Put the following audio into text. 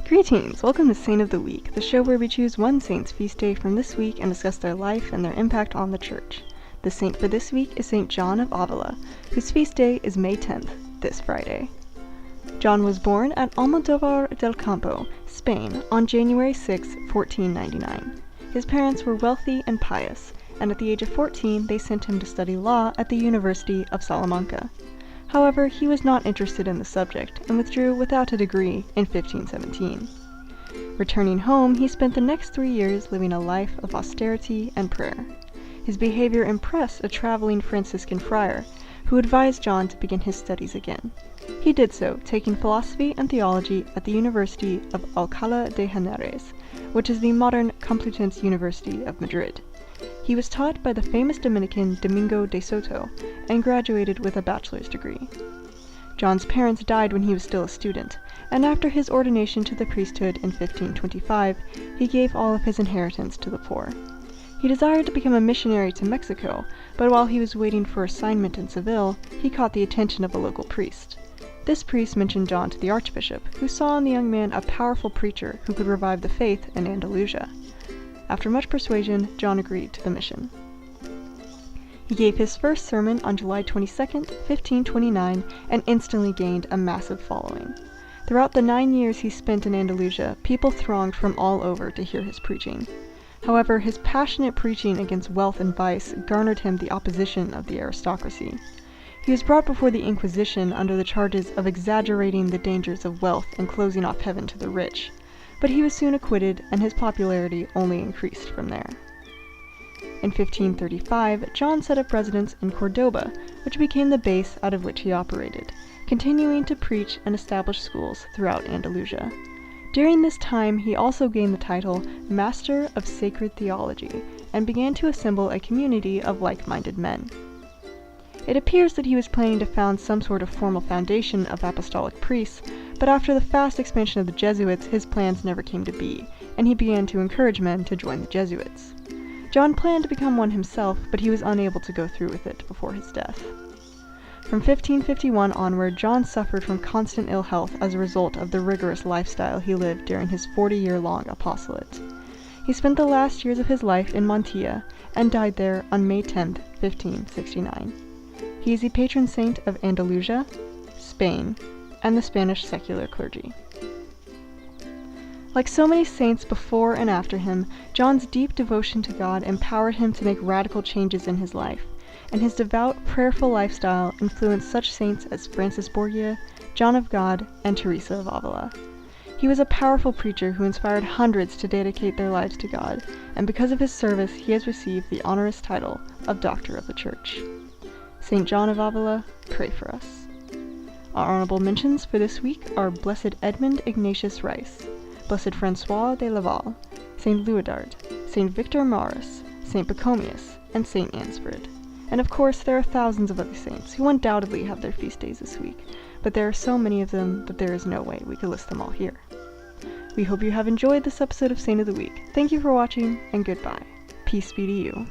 Greetings! Welcome to Saint of the Week, the show where we choose one saint's feast day from this week and discuss their life and their impact on the church. The saint for this week is St. John of Avila, whose feast day is May 10th, this Friday. John was born at Almodóvar del Campo, Spain, on January 6, 1499. His parents were wealthy and pious, and at the age of 14 they sent him to study law at the University of Salamanca. However, he was not interested in the subject and withdrew without a degree in 1517. Returning home, he spent the next 3 years living a life of austerity and prayer. His behavior impressed a traveling Franciscan friar, who advised John to begin his studies again. He did so, taking philosophy and theology at the University of Alcalá de Henares, which is the modern Complutense University of Madrid. He was taught by the famous Dominican Domingo de Soto and graduated with a bachelor's degree. John's parents died when he was still a student, and after his ordination to the priesthood in 1525, he gave all of his inheritance to the poor. He desired to become a missionary to Mexico, but while he was waiting for assignment in Seville, he caught the attention of a local priest. This priest mentioned John to the archbishop, who saw in the young man a powerful preacher who could revive the faith in Andalusia. After much persuasion, John agreed to the mission. He gave his first sermon on July 22, 1529, and instantly gained a massive following. Throughout the 9 years he spent in Andalusia, people thronged from all over to hear his preaching. However, his passionate preaching against wealth and vice garnered him the opposition of the aristocracy. He was brought before the Inquisition under the charges of exaggerating the dangers of wealth and closing off heaven to the rich. But he was soon acquitted, and his popularity only increased from there. In 1535, John set up residence in Cordoba, which became the base out of which he operated, continuing to preach and establish schools throughout Andalusia. During this time, he also gained the title Master of Sacred Theology, and began to assemble a community of like-minded men. It appears that he was planning to found some sort of formal foundation of apostolic priests, but after the fast expansion of the Jesuits, his plans never came to be, and he began to encourage men to join the Jesuits. John planned to become one himself, but he was unable to go through with it before his death. From 1551 onward, John suffered from constant ill health as a result of the rigorous lifestyle he lived during his 40-year-long apostolate. He spent the last years of his life in Montilla, and died there on May 10, 1569. He is the patron saint of Andalusia, Spain, and the Spanish secular clergy. Like so many saints before and after him, John's deep devotion to God empowered him to make radical changes in his life, and his devout, prayerful lifestyle influenced such saints as Francis Borgia, John of God, and Teresa of Avila. He was a powerful preacher who inspired hundreds to dedicate their lives to God, and because of his service, he has received the honorous title of Doctor of the Church. St. John of Avila, pray for us. Our honorable mentions for this week are Blessed Edmund Ignatius Rice, Blessed François de Laval, St. Louidard, St. Victor Maurus, St. Pachomius, and St. Ansfrid. And of course, there are thousands of other saints who undoubtedly have their feast days this week, but there are so many of them that there is no way we could list them all here. We hope you have enjoyed this episode of Saint of the Week. Thank you for watching, and goodbye. Peace be to you.